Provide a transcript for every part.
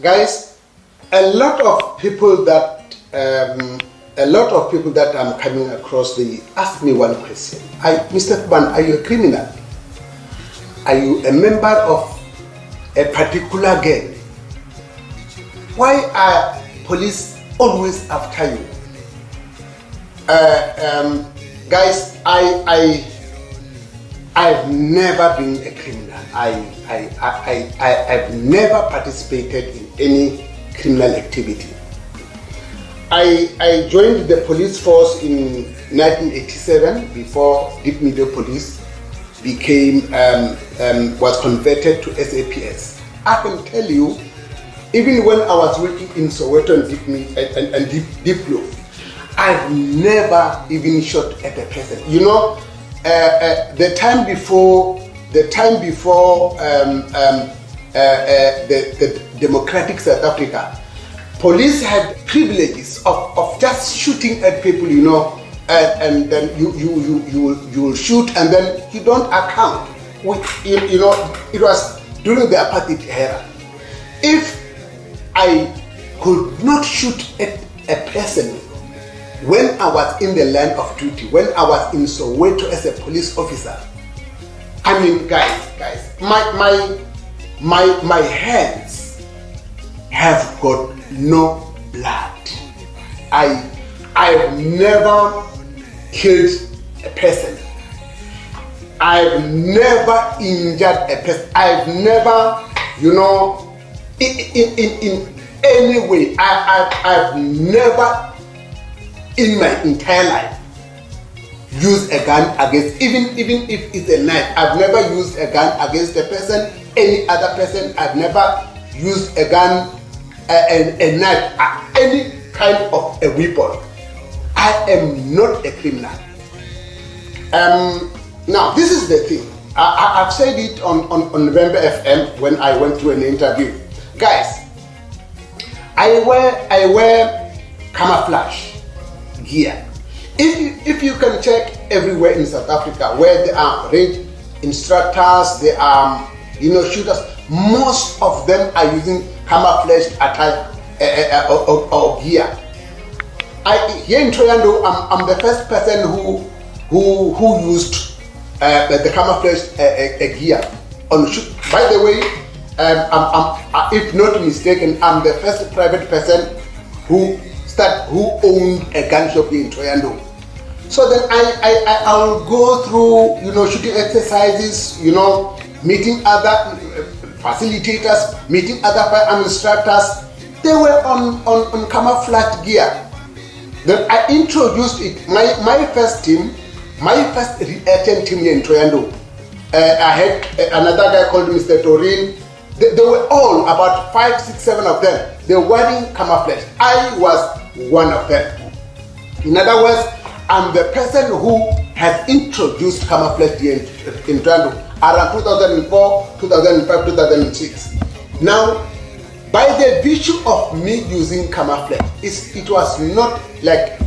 Guys, a lot of people that I'm coming across, they ask me one question. Mr. Ban, are you a criminal? Are you a member of a particular gang? Why are police always after you? Guys, I've never been a criminal. I've never participated in any criminal activity. I joined the police force in 1987 before Deep Meadow Police was converted to SAPS. I can tell you, even when I was working in Soweto and Deep Blue, I've never even shot at a person. You know, the time before the democratic South Africa, police had privileges of just shooting at people, you know, and then you will shoot and then you don't account. You know, it was during the apartheid era. If I could not shoot at a person when I was in the line of duty, when I was in Soweto as a police officer, I mean, guys, my hands have got no blood. I've never killed a person. I've never injured a person. I've never, you know, in any way, I've never in my entire life used a gun against, even if it's a knife. I've never used a gun against a person, any other person. I've never used a gun, a knife, any kind of a weapon. I am not a criminal. Now, this is the thing. I've said it on November FM when I went through an interview. Guys, I wear camouflage gear. If you can check everywhere in South Africa where there are range instructors, there are, you know, shooters, most of them are using camouflage attire or gear. Here in Thohoyandou, I'm the first person who used the camouflage gear on shoot. By the way, if not mistaken, I'm the first private person who owned a gun shop in Thohoyandou. So then I will go through, you know, shooting exercises, you know, meeting other facilitators, meeting other firearm instructors. They were on camouflage gear. Then I introduced it. My first reaction team here in Thohoyandou. I had another guy called Mr. Torin. They were all about 5, 6, 7 of them. They were wearing camouflage. I was one of them. In other words, I'm the person who has introduced camouflage here in Thohoyandou around 2004, 2005, 2006. Now, by the virtue of me using camouflage, it was not like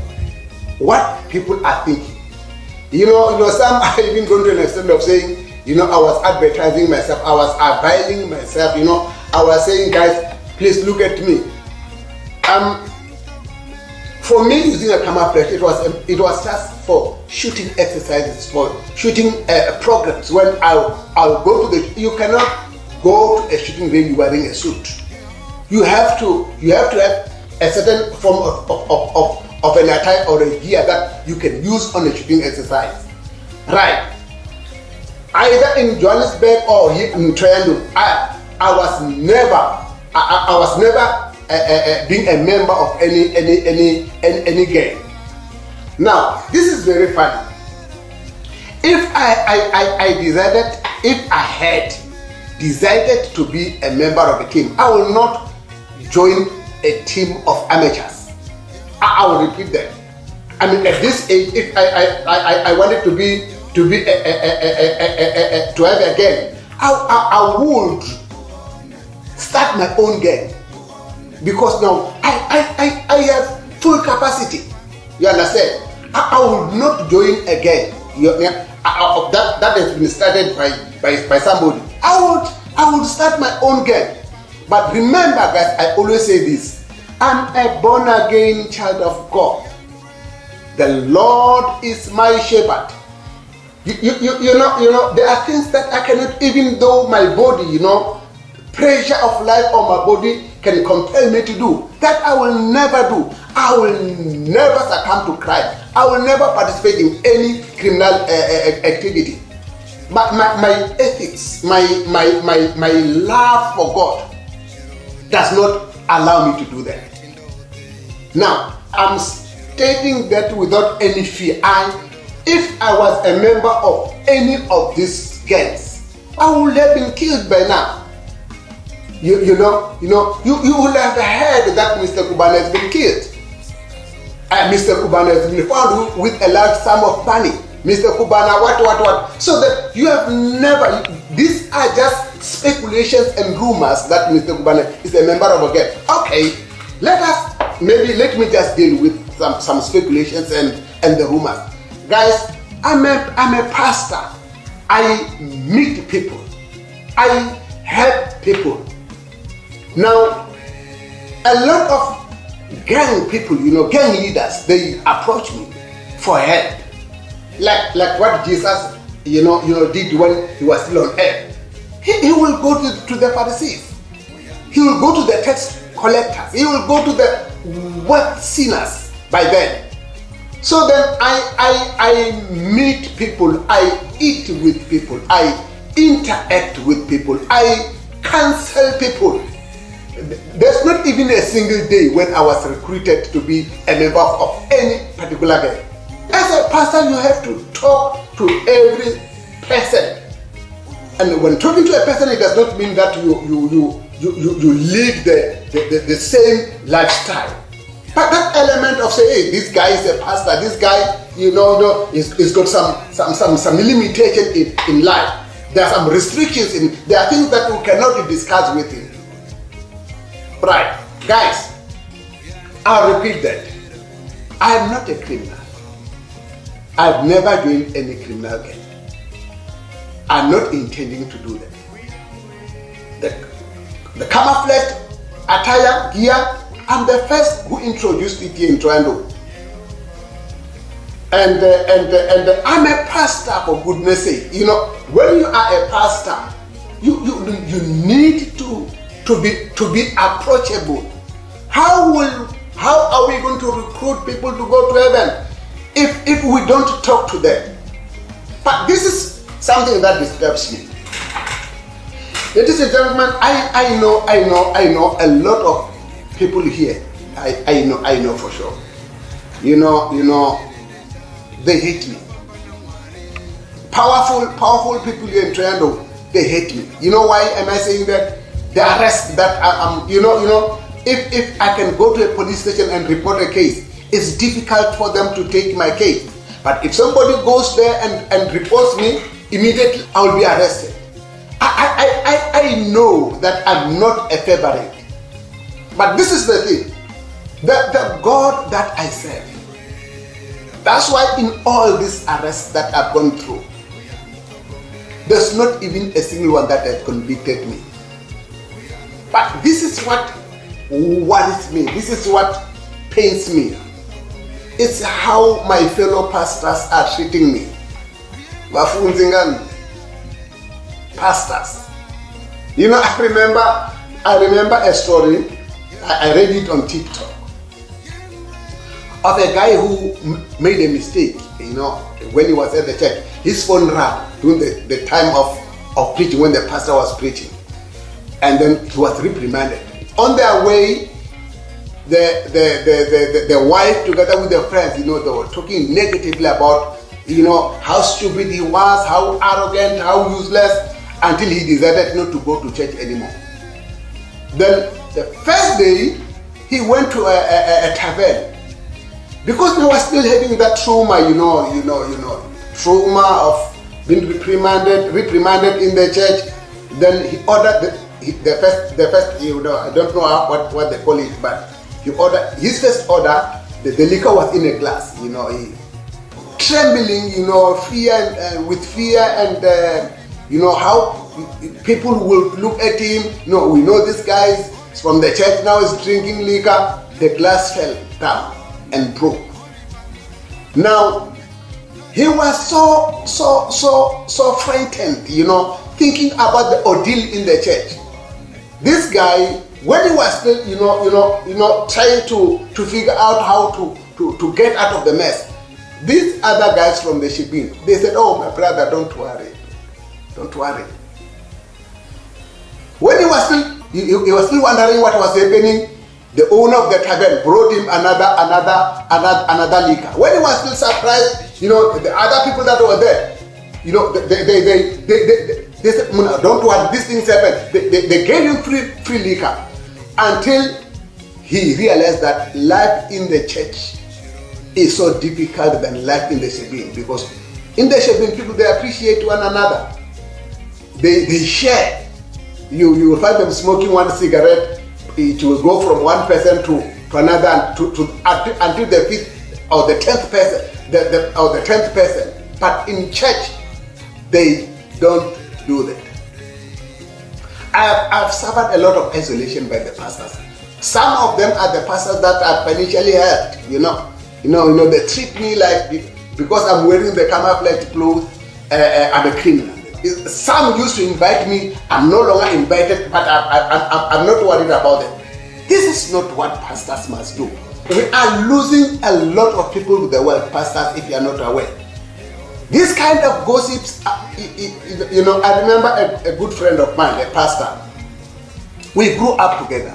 what people are thinking. You know, some are even going to an extent of saying, you know, I was advertising myself, I was availing myself, you know, I was saying, guys, please look at me. For me, using a camouflage, it was just for shooting exercises, for shooting programs. When I'll go to you cannot go to a shooting range wearing a suit. You have to have a certain form of an attire or a gear that you can use on a shooting exercise. Right. Either in Johannesburg or here in Thohoyandou, I was never being a member of any gang. Now, this is very funny. If I had decided to be a member of a team, I will not join a team of amateurs. I will repeat that. I mean, at this age, if I wanted to have a gang, I would start my own gang, because now I have full capacity. You understand? I will not join a gang that has been started by somebody. I would start my own gang, But remember, guys, I always say this. I'm a born-again child of God. The Lord is my shepherd. You know, there are things that I cannot, even though my body, pressure of life on my body can compel me to do. That I will never do. I will never succumb to crime. I will never participate in any criminal activity. But my ethics, my love for God does not allow me to do that. Now, I'm stating that without any fear. If I was a member of any of these gangs, I would have been killed by now. You would have heard that Mr. Kubana has been killed. Mr. Kubana has been found with a large sum of money. Mr. Kubana, what? So that you have never, these are just speculations and rumors that Mr. Kubana is a member of a gang. Okay, let me just deal with some speculations and the rumors. Guys, I'm a pastor. I meet people. I help people. Now, a lot of gang people, gang leaders, they approach me for help. Like what Jesus, did when he was still on earth. He will go to the Pharisees. He will go to the tax collectors. He will go to the wealth sinners by then. So then I meet people, I eat with people, I interact with people, I counsel people. There's not even a single day when I was recruited to be a member of any particular gang. As a pastor, you have to talk to every person. And when talking to a person, it does not mean that you live the same lifestyle. But that element of say, hey, this guy is a pastor, this guy, is got some limitation in life. There are some restrictions there are things that we cannot discuss with him. Right, guys, I'll repeat that. I am not a criminal. I've never joined any criminal gang. I'm not intending to do that. The camouflage attire, gear, I'm the first who introduced it here in Toronto. And I'm a pastor, for goodness sake. When you are a pastor, you need to be approachable. How are we going to recruit people to go to heaven if we don't talk to them? But this is something that disturbs me. Ladies and gentlemen, I know a lot of people here. I know for sure. They hate me. Powerful people here in Toronto, they hate me. You know why am I saying that? The arrest that if I can go to a police station and report a case, it's difficult for them to take my case. But if somebody goes there and reports me, immediately I will be arrested. I know that I'm not a favorite. But this is the thing. The God that I serve. That's why in all these arrests that I've gone through, there's not even a single one that has convicted me. But this is what worries me. This is what pains me. It's how my fellow pastors are treating me. Pastors. I remember a story. I read it on TikTok of a guy who made a mistake. When he was at the church, his phone rang during the time of preaching, when the pastor was preaching. And then he was reprimanded. On their way, the wife together with their friends, they were talking negatively about, how stupid he was, how arrogant, how useless, until he decided not to go to church anymore. Then the first day, he went to a tavern. Because he was still having that trauma, trauma of being reprimanded in the church. Then he ordered the first, I don't know what they call it, but he ordered his first order. The liquor was in a glass, he trembling, fear with fear and You know how people will look at him. No, we know this guy is from the church now is drinking liquor. The glass fell down and broke. Now, he was so frightened, you know, thinking about the ordeal in the church. This guy, when he was still, trying to figure out how to get out of the mess, these other guys from the Shebeen, they said, "Oh, my brother, don't worry. When he was still wondering what was happening, the owner of the tavern brought him another liquor. When he was still surprised, the other people that were there, they said, "Don't worry, these things happen." They gave him free liquor until he realized that life in the church is so difficult than life in the Shebeen, because in the Shebeen people, they appreciate one another. They share. You will find them smoking one cigarette. It will go from one person to another until the fifth or the 10th person, or the 10th person. But in church, they don't do that. I've suffered a lot of isolation by the pastors. Some of them are the pastors that are financially helped. They treat me like, because I'm wearing the camouflage clothes, I'm a criminal. Some used to invite me. I'm no longer invited, but I'm not worried about it. This is not what pastors must do. We are losing a lot of people with the word pastors, if you are not aware. This kind of gossips, I remember a good friend of mine, a pastor. We grew up together.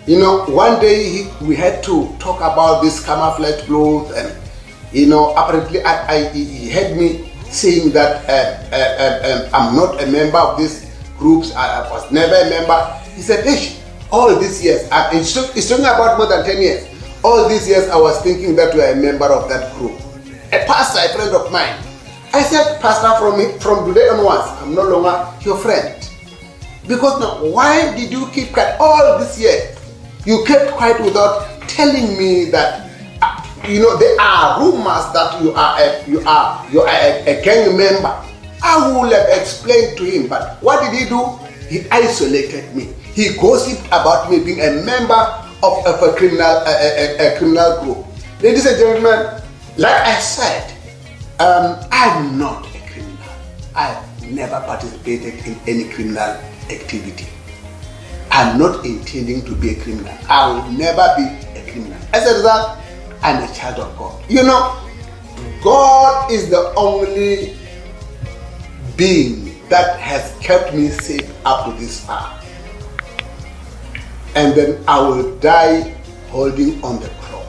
One day we had to talk about this camouflage clothes, and apparently he had me saying that I'm not a member of these groups. I was never a member. He said, "Ish, all these years," it's talking about more than 10 years. All these years I was thinking that you are a member of that group. A pastor, a friend of mine. I said, "Pastor, from today onwards, I'm no longer your friend." Because now, why did you keep quiet all this year? You kept quiet without telling me that, there are rumors that you are a gang member. I would have explained to him, but what did he do? He isolated me. He gossiped about me being a member of a criminal group. Ladies and gentlemen, like I said, I'm not a criminal. I've never participated in any criminal activity. I'm not intending to be a criminal. I will never be a criminal. As a result, I'm a child of God. God is the only being that has kept me safe up to this far. And then I will die holding on the cross.